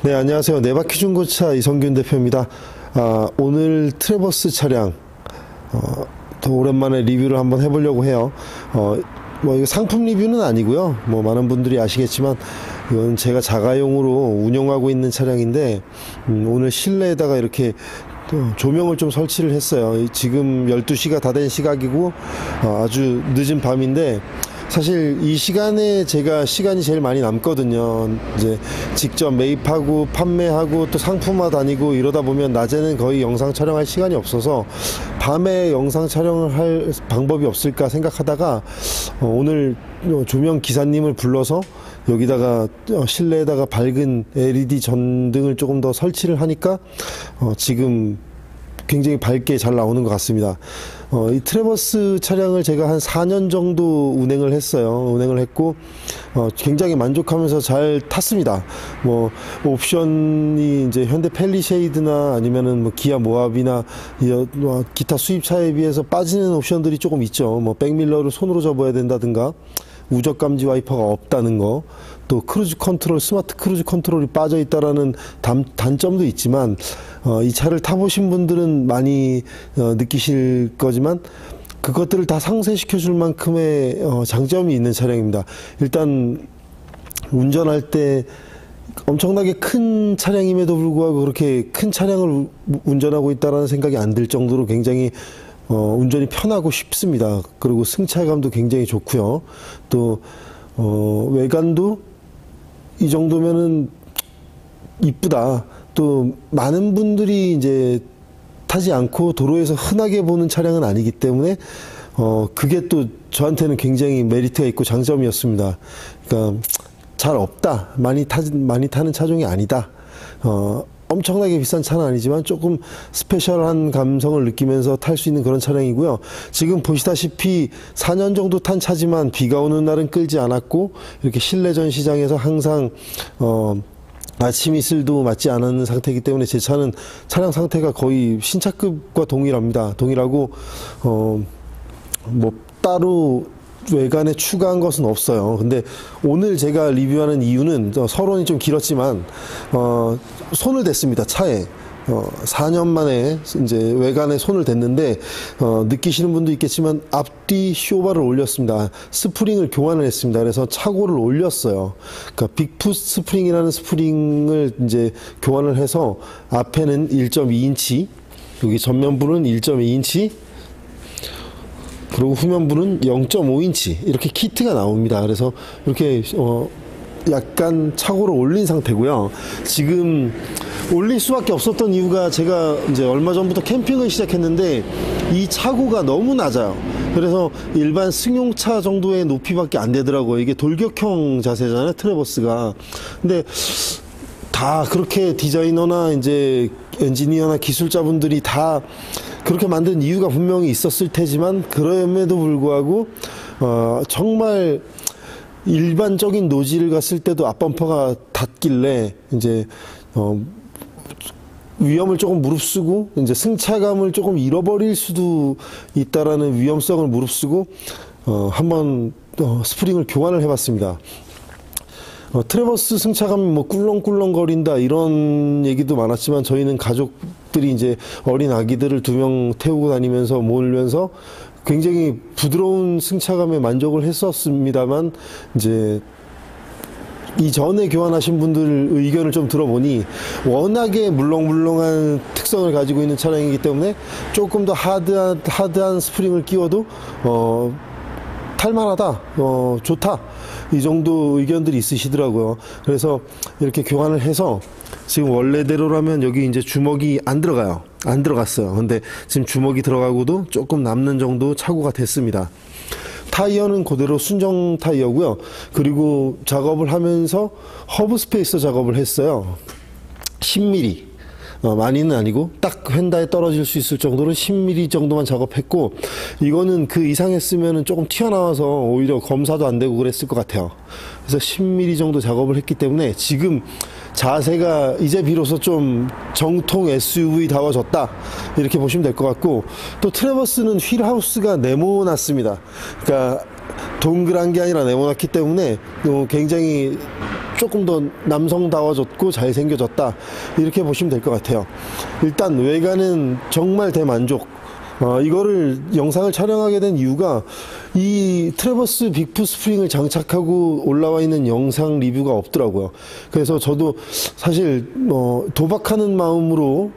네, 안녕하세요. 네바퀴 중고차 이성균 대표입니다. 오늘 트래버스 차량, 더 오랜만에 리뷰를 한번 해보려고 해요. 이거 상품 리뷰는 아니고요. 많은 분들이 아시겠지만, 이건 제가 자가용으로 운영하고 있는 차량인데, 오늘 실내에다가 이렇게 조명을 좀 설치를 했어요. 지금 12시가 다 된 시각이고, 아주 늦은 밤인데, 사실 이 시간에 제가 시간이 제일 많이 남거든요. 이제 직접 매입하고 판매하고 또 상품화 다니고 이러다 보면 낮에는 거의 영상 촬영할 시간이 없어서 밤에 영상 촬영을 할 방법이 없을까 생각하다가 오늘 조명 기사님을 불러서 여기다가 실내에다가 밝은 LED 전등을 조금 더 설치를 하니까 지금 굉장히 밝게 잘 나오는 것 같습니다. 이 트래버스 차량을 제가 한 4년 정도 운행을 했어요. 운행을 했고, 굉장히 만족하면서 잘 탔습니다. 옵션이 이제 현대 팰리쉐이드나 아니면은 기아 모하비나 기타 수입차에 비해서 빠지는 옵션들이 조금 있죠. 백밀러를 손으로 접어야 된다든가, 우적 감지 와이퍼가 없다는 거, 또 크루즈 컨트롤, 스마트 크루즈 컨트롤이 빠져 있다라는 단점도 있지만, 이 차를 타보신 분들은 많이 느끼실 거지만 그것들을 다 상쇄시켜 줄 만큼의 장점이 있는 차량입니다. 일단 운전할 때 엄청나게 큰 차량임에도 불구하고 그렇게 큰 차량을 운전하고 있다는 생각이 안 들 정도로 굉장히 운전이 편하고 쉽습니다. 그리고 승차감도 굉장히 좋고요. 또 외관도 이 정도면은 이쁘다. 또 많은 분들이 이제 타지 않고 도로에서 흔하게 보는 차량은 아니기 때문에 그게 또 저한테는 굉장히 메리트가 있고 장점이었습니다. 그러니까 잘 없다, 많이 타는 차종이 아니다. 엄청나게 비싼 차는 아니지만 조금 스페셜한 감성을 느끼면서 탈 수 있는 그런 차량이고요. 지금 보시다시피 4년 정도 탄 차지만 비가 오는 날은 끌지 않았고 이렇게 실내 전시장에서 항상 아침 이슬도 맞지 않은 상태이기 때문에 제 차는 차량 상태가 거의 신차급과 동일합니다. 동일하고 따로 외관에 추가한 것은 없어요. 근데 오늘 제가 리뷰하는 이유는 서론이 좀 길었지만 손을 댔습니다. 차에 4년 만에 이제 외관에 손을 댔는데 느끼시는 분도 있겠지만 앞뒤 쇼바를 올렸습니다. 스프링을 교환을 했습니다. 그래서 차고를 올렸어요. 그러니까 빅풋 스프링이라는 스프링을 이제 교환을 해서 앞에는 1.2인치, 여기 전면부는 1.2인치, 그리고 후면부는 0.5인치 이렇게 키트가 나옵니다. 그래서 이렇게 약간 차고를 올린 상태고요. 지금 올릴 수밖에 없었던 이유가 제가 이제 얼마 전부터 캠핑을 시작했는데 이 차고가 너무 낮아요. 그래서 일반 승용차 정도의 높이밖에 안 되더라고요. 이게 돌격형 자세잖아요, 트래버스가. 근데 다 그렇게 디자이너나 이제 엔지니어나 기술자분들이 다 그렇게 만든 이유가 분명히 있었을 테지만 그럼에도 불구하고 정말 일반적인 노지를 갔을 때도 앞범퍼가 닿길래 이제 위험을 조금 무릅쓰고 이제 승차감을 조금 잃어버릴 수도 있다라는 위험성을 무릅쓰고 한번 스프링을 교환을 해봤습니다. 트래버스 승차감이 꿀렁꿀렁거린다 이런 얘기도 많았지만 저희는 가족들이 이제 어린 아기들을 2명 태우고 다니면서 몰면서 굉장히 부드러운 승차감에 만족을 했었습니다만 이제 이전에 교환하신 분들 의견을 좀 들어보니 워낙에 물렁물렁한 특성을 가지고 있는 차량이기 때문에 조금 더 하드한 스프링을 끼워도 탈만하다, 좋다, 이 정도 의견들이 있으시더라고요. 그래서 이렇게 교환을 해서 지금 원래대로라면 여기 이제 주먹이 안 들어갔어요. 근데 지금 주먹이 들어가고도 조금 남는 정도 차고가 됐습니다. 타이어는 그대로 순정 타이어고요. 그리고 작업을 하면서 허브 스페이서 작업을 했어요. 10mm. 많이는 아니고 딱 휀다에 떨어질 수 있을 정도로 10mm 정도만 작업했고, 이거는 그 이상 했으면 조금 튀어나와서 오히려 검사도 안 되고 그랬을 것 같아요. 그래서 10mm 정도 작업을 했기 때문에 지금 자세가 이제 비로소 좀 정통 SUV다워졌다 이렇게 보시면 될 것 같고, 또 트래버스는 휠하우스가 네모났습니다. 그러니까 동그란 게 아니라 네모났기 때문에 굉장히 조금 더 남성다워졌고 잘생겨졌다, 이렇게 보시면 될 것 같아요. 일단 외관은 정말 대만족. 이거를 영상을 촬영하게 된 이유가 이 트래버스 빅풋 스프링을 장착하고 올라와 있는 영상 리뷰가 없더라고요. 그래서 저도 사실 도박하는 마음으로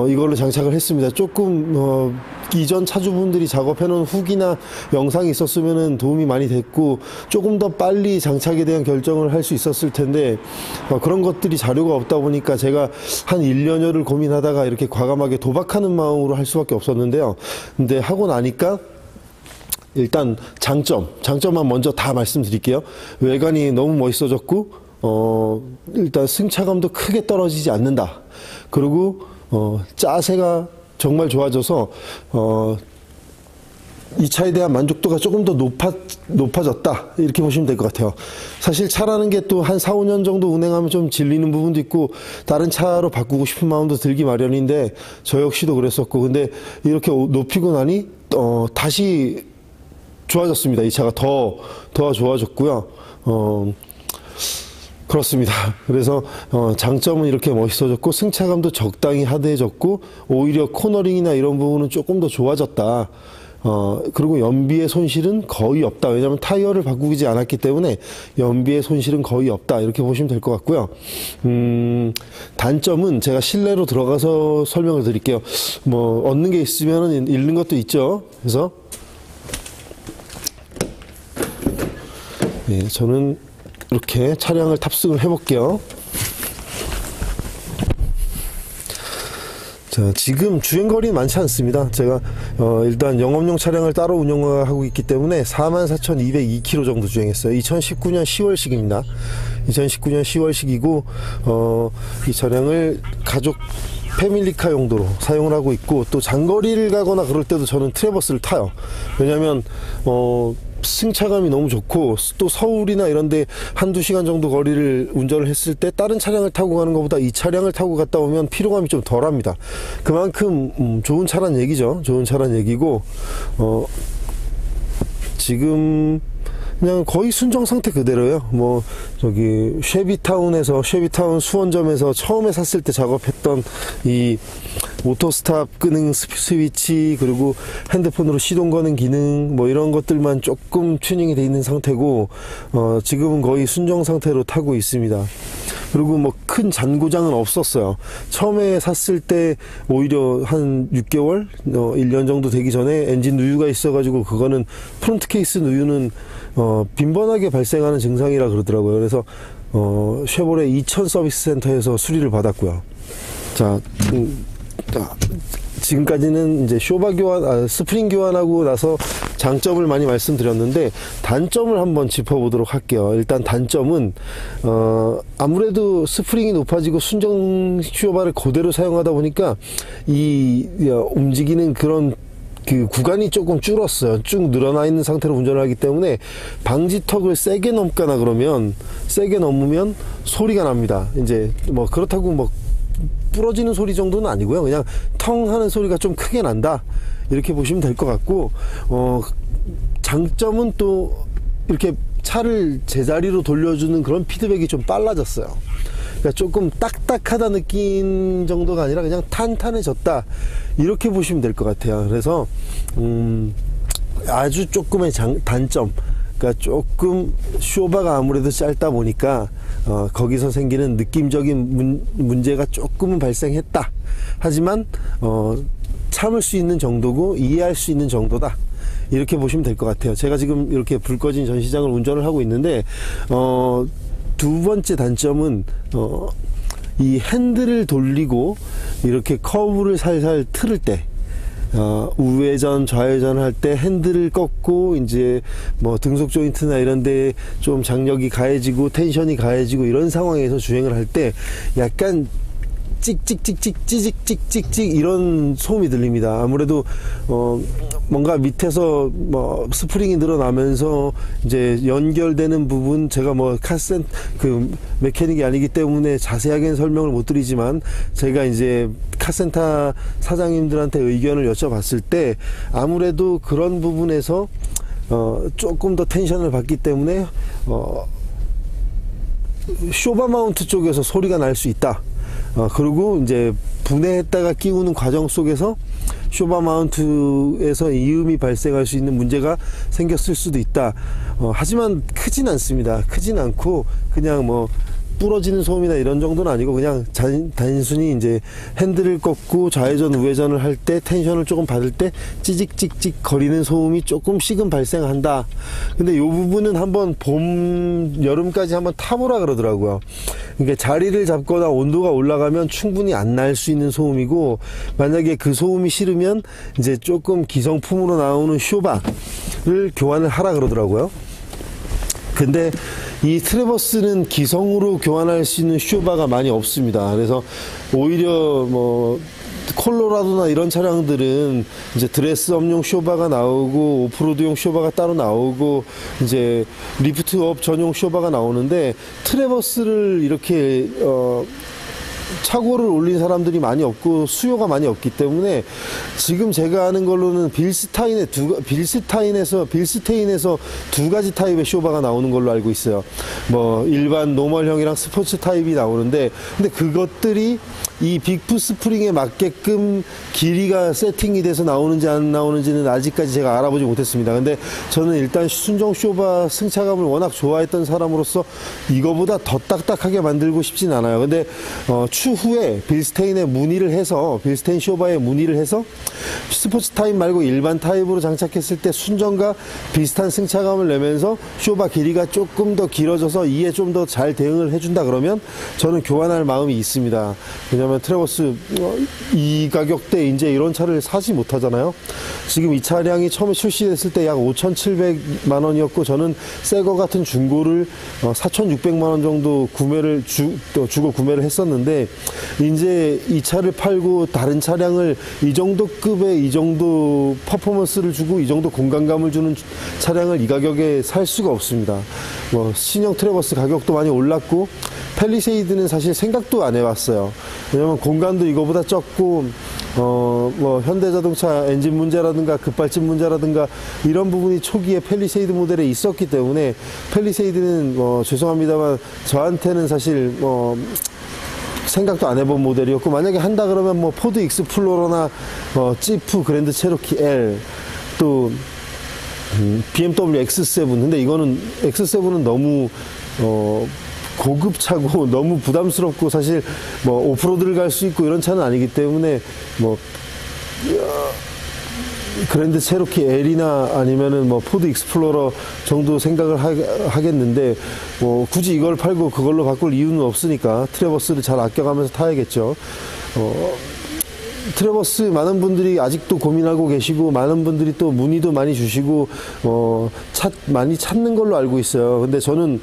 이걸로 장착을 했습니다. 조금 이전 차주분들이 작업해 놓은 후기나 영상이 있었으면 도움이 많이 됐고 조금 더 빨리 장착에 대한 결정을 할 수 있었을 텐데 그런 것들이 자료가 없다 보니까 제가 한 1년여를 고민하다가 이렇게 과감하게 도박하는 마음으로 할 수밖에 없었는데요. 근데 하고 나니까 일단 장점만 먼저 다 말씀드릴게요. 외관이 너무 멋있어졌고 일단 승차감도 크게 떨어지지 않는다. 그리고 짜세가 정말 좋아져서 이 차에 대한 만족도가 조금 더 높아졌다, 이렇게 보시면 될 것 같아요. 사실 차라는 게 또 한 4, 5년 정도 운행하면 좀 질리는 부분도 있고 다른 차로 바꾸고 싶은 마음도 들기 마련인데 저 역시도 그랬었고, 근데 이렇게 높이고 나니 다시 좋아졌습니다. 이 차가 더 좋아졌고요. 그렇습니다. 그래서 장점은 이렇게 멋있어졌고 승차감도 적당히 하드해졌고 오히려 코너링이나 이런 부분은 조금 더 좋아졌다. 그리고 연비의 손실은 거의 없다. 왜냐하면 타이어를 바꾸지 않았기 때문에 연비의 손실은 거의 없다, 이렇게 보시면 될 것 같고요. 단점은 제가 실내로 들어가서 설명을 드릴게요. 뭐 얻는 게 있으면 잃는 것도 있죠. 그래서 저는 이렇게 차량을 탑승을 해볼게요. 자, 지금 주행거리는 많지 않습니다. 제가 일단 영업용 차량을 따로 운영하고 있기 때문에 44,202km 정도 주행했어요. 2019년 10월식입니다. 2019년 10월식이고 이 차량을 가족 패밀리카 용도로 사용을 하고 있고, 또 장거리를 가거나 그럴 때도 저는 트래버스를 타요. 왜냐면 승차감이 너무 좋고, 또 서울이나 이런데 한두 시간 정도 거리를 운전을 했을 때 다른 차량을 타고 가는 것보다 이 차량을 타고 갔다 오면 피로감이 좀 덜합니다. 그만큼 좋은 차란 얘기죠. 좋은 차란 얘기고, 지금 그냥 거의 순정 상태 그대로예요. 뭐 저기 쉐비타운 수원점에서 처음에 샀을 때 작업했던 이 오토스탑 끄는 스위치, 그리고 핸드폰으로 시동 거는 기능, 뭐 이런 것들만 조금 튜닝이 돼 있는 상태고, 지금은 거의 순정 상태로 타고 있습니다. 그리고 뭐 큰 잔고장은 없었어요. 처음에 샀을 때 오히려 한 6개월, 1년 정도 되기 전에 엔진 누유가 있어가지고, 그거는 프론트 케이스 누유는 빈번하게 발생하는 증상이라 그러더라고요. 그래서 쉐보레 2000 서비스 센터에서 수리를 받았고요. 자, 지금까지는 이제 쇼바 교환, 스프링 교환하고 나서 장점을 많이 말씀드렸는데 단점을 한번 짚어보도록 할게요. 일단 단점은 아무래도 스프링이 높아지고 순정 쇼바를 그대로 사용하다 보니까 이 움직이는 그런 그 구간이 조금 줄었어요. 쭉 늘어나 있는 상태로 운전을 하기 때문에 방지턱을 세게 넘거나 그러면, 세게 넘으면 소리가 납니다. 이제 뭐 그렇다고 뭐 부러지는 소리 정도는 아니고요. 그냥 텅 하는 소리가 좀 크게 난다, 이렇게 보시면 될 것 같고, 장점은 또 이렇게 차를 제자리로 돌려주는 그런 피드백이 좀 빨라졌어요. 그러니까 조금 딱딱하다 느낀 정도가 아니라 그냥 탄탄해졌다, 이렇게 보시면 될 것 같아요. 그래서 아주 조금의 단점, 그러니까 조금 쇼바가 아무래도 짧다 보니까 거기서 생기는 느낌적인 문제가 조금은 발생했다. 하지만 참을 수 있는 정도고 이해할 수 있는 정도다, 이렇게 보시면 될 것 같아요. 제가 지금 이렇게 불 꺼진 전시장을 운전을 하고 있는데 두 번째 단점은 이 핸들을 돌리고 이렇게 커브를 살살 틀을 때, 우회전 좌회전 할 때 핸들을 꺾고 이제 뭐 등속 조인트나 이런데 좀 장력이 가해지고 텐션이 가해지고 이런 상황에서 주행을 할 때 약간 찍찍찍찍 찌직찍찍찍 이런 소음이 들립니다. 아무래도 뭔가 밑에서 뭐 스프링이 늘어나면서 이제 연결되는 부분, 제가 뭐 그 메케닉이 아니기 때문에 자세하게는 설명을 못 드리지만, 제가 이제 카센터 사장님들한테 의견을 여쭤봤을 때 아무래도 그런 부분에서 조금 더 텐션을 받기 때문에 쇼바 마운트 쪽에서 소리가 날 수 있다. 그리고 이제 분해했다가 끼우는 과정 속에서 쇼바 마운트에서 이음이 발생할 수 있는 문제가 생겼을 수도 있다. 하지만 크진 않습니다. 크진 않고 그냥 뭐 부러지는 소음이나 이런 정도는 아니고 그냥 단순히 이제 핸들을 꺾고 좌회전 우회전을 할 때 텐션을 조금 받을 때 찌직찌직 거리는 소음이 조금씩은 발생한다. 근데 요 부분은 한번 여름까지 한번 타보라 그러더라고요. 그러니까 자리를 잡거나 온도가 올라가면 충분히 안 날 수 있는 소음이고, 만약에 그 소음이 싫으면 이제 조금 기성품으로 나오는 쇼바를 교환을 하라 그러더라고요. 근데 이 트래버스는 기성으로 교환할 수 있는 쇼바가 많이 없습니다. 그래서 오히려 뭐 콜로라도나 이런 차량들은 이제 드레스업용 쇼바가 나오고 오프로드용 쇼바가 따로 나오고 이제 리프트업 전용 쇼바가 나오는데, 트래버스를 이렇게 차고를 올린 사람들이 많이 없고 수요가 많이 없기 때문에 지금 제가 아는 걸로는 빌스테인에서 두 가지 타입의 쇼바가 나오는 걸로 알고 있어요. 뭐 일반 노멀형이랑 스포츠 타입이 나오는데, 근데 그것들이 이 빅프 스프링에 맞게끔 길이가 세팅이 돼서 나오는지 안 나오는지는 아직까지 제가 알아보지 못했습니다. 근데 저는 일단 순정 쇼바 승차감을 워낙 좋아했던 사람으로서 이거보다 더 딱딱하게 만들고 싶진 않아요. 근데 추후에 빌스테인에 문의를 해서, 빌스테인 쇼바에 문의를 해서 스포츠 타입 말고 일반 타입으로 장착했을 때 순정과 비슷한 승차감을 내면서 쇼바 길이가 조금 더 길어져서 이에 좀 더 잘 대응을 해준다 그러면 저는 교환할 마음이 있습니다. 왜냐면 트래버스 이 가격대 이제 이런 차를 사지 못하잖아요. 지금 이 차량이 처음에 출시됐을 때 약 5,700만 원이었고, 저는 새거 같은 중고를 4,600만 원 정도 주고 구매를 했었는데, 이제 이 차를 팔고 다른 차량을 이 정도 급의 이 정도 퍼포먼스를 주고 이 정도 공간감을 주는 차량을 이 가격에 살 수가 없습니다. 뭐 신형 트래버스 가격도 많이 올랐고, 팰리세이드는 사실 생각도 안 해봤어요. 왜냐면 공간도 이거보다 적고, 뭐 현대자동차 엔진 문제라든가 급발진 문제라든가 이런 부분이 초기에 팰리세이드 모델에 있었기 때문에, 팰리세이드는 죄송합니다만 저한테는 사실 생각도 안 해본 모델이었고, 만약에 한다 그러면 뭐 포드 익스플로러나 지프 그랜드 체로키 L, 또 BMW X7. 근데 이거는 X7은 너무 고급차고 너무 부담스럽고, 사실 뭐 오프로드를 갈 수 있고 이런 차는 아니기 때문에 뭐 그랜드 체로키 L이나 아니면은 뭐 포드 익스플로러 정도 생각을 하겠는데, 뭐 굳이 이걸 팔고 그걸로 바꿀 이유는 없으니까 트래버스를 잘 아껴가면서 타야겠죠. 트래버스 많은 분들이 아직도 고민하고 계시고, 많은 분들이 또 문의도 많이 주시고 많이 찾는 걸로 알고 있어요. 근데 저는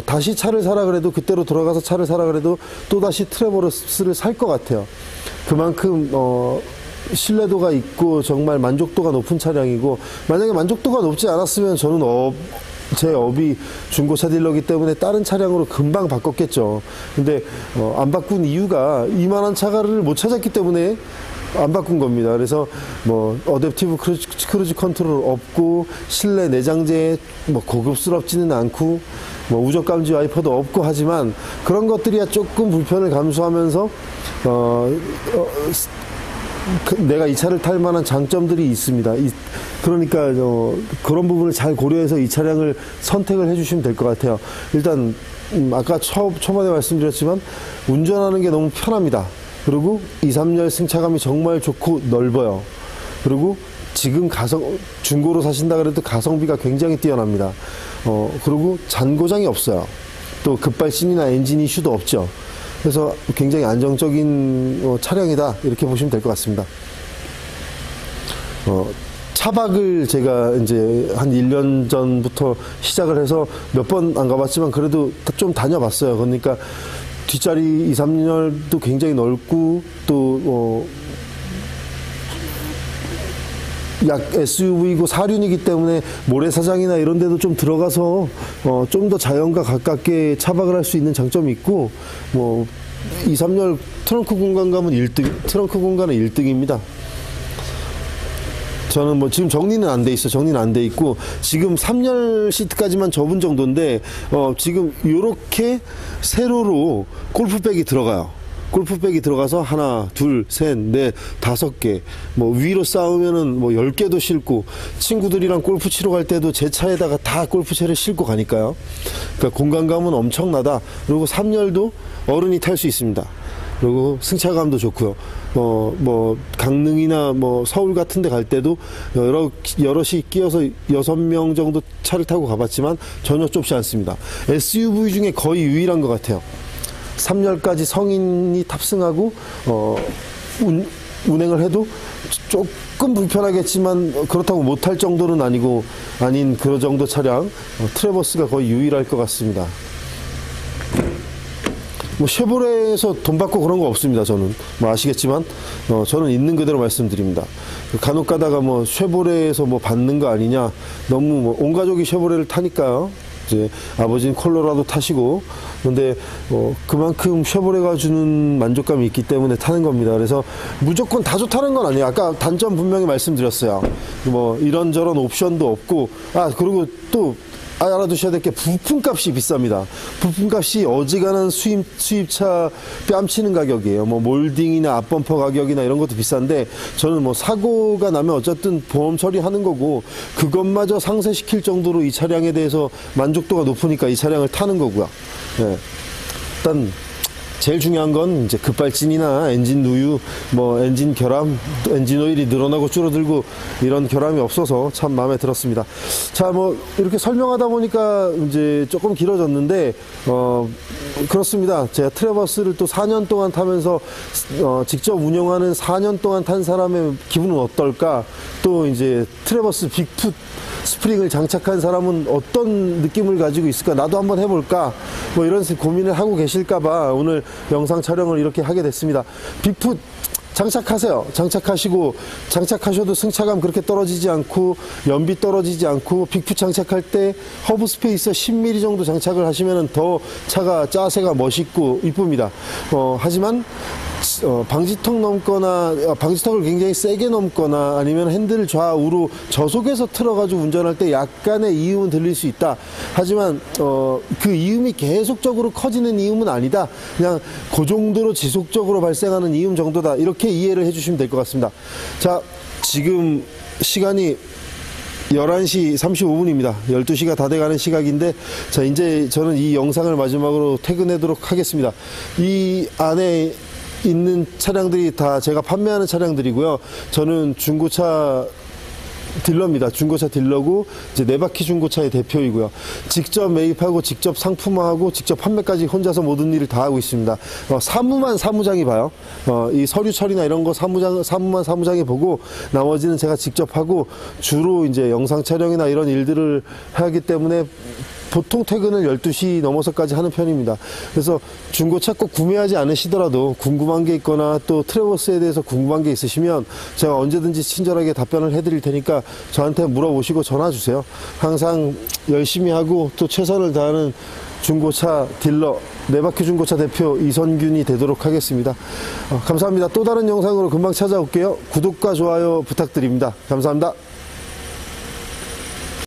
다시 차를 사라 그래도, 그때로 돌아가서 차를 사라 그래도 또다시 트래버스를 살 것 같아요. 그만큼 신뢰도가 있고 정말 만족도가 높은 차량이고, 만약에 만족도가 높지 않았으면 저는 제 업이 중고차 딜러기 때문에 다른 차량으로 금방 바꿨겠죠. 근데 안 바꾼 이유가 이만한 차가를 못 찾았기 때문에 안 바꾼 겁니다. 그래서 뭐 어댑티브 크루즈 컨트롤 없고, 실내 내장재 뭐 고급스럽지는 않고, 뭐 우적 감지 와이퍼도 없고 하지만 그런 것들이야 조금 불편을 감수하면서 내가 이 차를 탈 만한 장점들이 있습니다. 그러니까 그런 부분을 잘 고려해서 이 차량을 선택을 해주시면 될 것 같아요. 일단 아까 초반에 말씀드렸지만 운전하는 게 너무 편합니다. 그리고 2, 3열 승차감이 정말 좋고 넓어요. 그리고 지금 중고로 사신다 그래도 가성비가 굉장히 뛰어납니다. 그리고 잔고장이 없어요. 또 급발진이나 엔진 이슈도 없죠. 그래서 굉장히 안정적인 차량이다, 이렇게 보시면 될 것 같습니다. 차박을 제가 이제 한 1년 전부터 시작을 해서 몇 번 안 가봤지만 그래도 좀 다녀봤어요. 그러니까 뒷자리 2, 3열도 굉장히 넓고, 또 약 SUV이고 4륜이기 때문에 모래사장이나 이런 데도 좀 들어가서 좀 더 자연과 가깝게 차박을 할 수 있는 장점이 있고, 뭐 2, 3열 트렁크 공간감은 1등, 트렁크 공간은 1등입니다. 저는 뭐 지금 정리는 안 돼 있어. 정리는 안 돼 있고 지금 3열 시트까지만 접은 정도인데 지금 요렇게 세로로 골프백이 들어가요. 골프백이 들어가서 하나, 둘, 셋, 넷, 5개, 뭐 위로 쌓으면은 뭐 10개도 싣고 친구들이랑 골프 치러 갈 때도 제 차에다가 다 골프채를 싣고 가니까요. 그러니까 공간감은 엄청나다. 그리고 3열도 어른이 탈 수 있습니다. 그리고 승차감도 좋고요. 뭐 강릉이나 뭐 서울 같은 데 갈 때도 여럿이 끼어서 6명 정도 차를 타고 가봤지만 전혀 좁지 않습니다. SUV 중에 거의 유일한 것 같아요. 3열까지 성인이 탑승하고 운행을 해도 조금 불편하겠지만 그렇다고 못할 정도는 아닌 그런 정도 차량 트래버스가 거의 유일할 것 같습니다. 뭐 쉐보레에서 돈 받고 그런 거 없습니다. 저는 뭐 아시겠지만 저는 있는 그대로 말씀드립니다. 간혹 가다가 뭐 쉐보레에서 뭐 받는 거 아니냐, 너무 뭐 온 가족이 쉐보레를 타니까요. 이제 아버지는 콜로라도 타시고, 근데 그만큼 쉐보레가 주는 만족감이 있기 때문에 타는 겁니다. 그래서 무조건 다 좋다는 건 아니에요. 아까 단점 분명히 말씀드렸어요. 뭐 이런저런 옵션도 없고, 그리고 또 알아두셔야 될 게 부품값이 비쌉니다. 부품값이 어지간한 수입차 뺨치는 가격이에요. 뭐 몰딩이나 앞범퍼 가격이나 이런 것도 비싼데, 저는 뭐 사고가 나면 어쨌든 보험 처리하는 거고 그것마저 상쇄시킬 정도로 이 차량에 대해서 만족도가 높으니까 이 차량을 타는 거고요. 네. 일단 제일 중요한 건 이제 급발진이나 엔진 누유, 뭐 엔진 결함, 엔진 오일이 늘어나고 줄어들고 이런 결함이 없어서 참 마음에 들었습니다. 자, 뭐 이렇게 설명하다 보니까 이제 조금 길어졌는데 그렇습니다. 제가 트래버스를 또 4년 동안 타면서 직접 운영하는 4년 동안 탄 사람의 기분은 어떨까? 또 이제 트래버스 빅풋 스프링을 장착한 사람은 어떤 느낌을 가지고 있을까? 나도 한번 해볼까? 뭐 이런 고민을 하고 계실까봐 오늘 영상 촬영을 이렇게 하게 됐습니다. 빅풋 장착하세요. 장착하셔도 승차감 그렇게 떨어지지 않고 연비 떨어지지 않고, 빅풋 장착할 때 허브 스페이서 10mm 정도 장착을 하시면 더 차가 짜세가 멋있고 이쁩니다. 하지만 방지턱 넘거나 방지턱을 굉장히 세게 넘거나 아니면 핸들 좌우로 저속에서 틀어가지고 운전할 때 약간의 이음은 들릴 수 있다. 하지만 그 이음이 계속적으로 커지는 이음은 아니다. 그냥 그 정도로 지속적으로 발생하는 이음 정도다. 이렇게 이해를 해주시면 될 것 같습니다. 자, 지금 시간이 11시 35분입니다. 12시가 다 돼가는 시각인데, 자, 이제 저는 이 영상을 마지막으로 퇴근하도록 하겠습니다. 이 안에 있는 차량들이 다 제가 판매하는 차량들이고요. 저는 중고차 딜러입니다. 중고차 딜러고 이제 네바퀴 중고차의 대표이고요. 직접 매입하고 직접 상품화하고 직접 판매까지 혼자서 모든 일을 다 하고 있습니다. 사무만 사무장이 봐요. 이 서류 처리나 이런 거 사무만 사무장이 보고 나머지는 제가 직접 하고, 주로 이제 영상 촬영이나 이런 일들을 하기 때문에 보통 퇴근을 12시 넘어서까지 하는 편입니다. 그래서 중고차 꼭 구매하지 않으시더라도 궁금한 게 있거나 또 트래버스에 대해서 궁금한 게 있으시면 제가 언제든지 친절하게 답변을 해드릴 테니까 저한테 물어보시고 전화 주세요. 항상 열심히 하고 또 최선을 다하는 중고차 딜러, 네바퀴 중고차 대표 이선균이 되도록 하겠습니다. 감사합니다. 또 다른 영상으로 금방 찾아올게요. 구독과 좋아요 부탁드립니다. 감사합니다.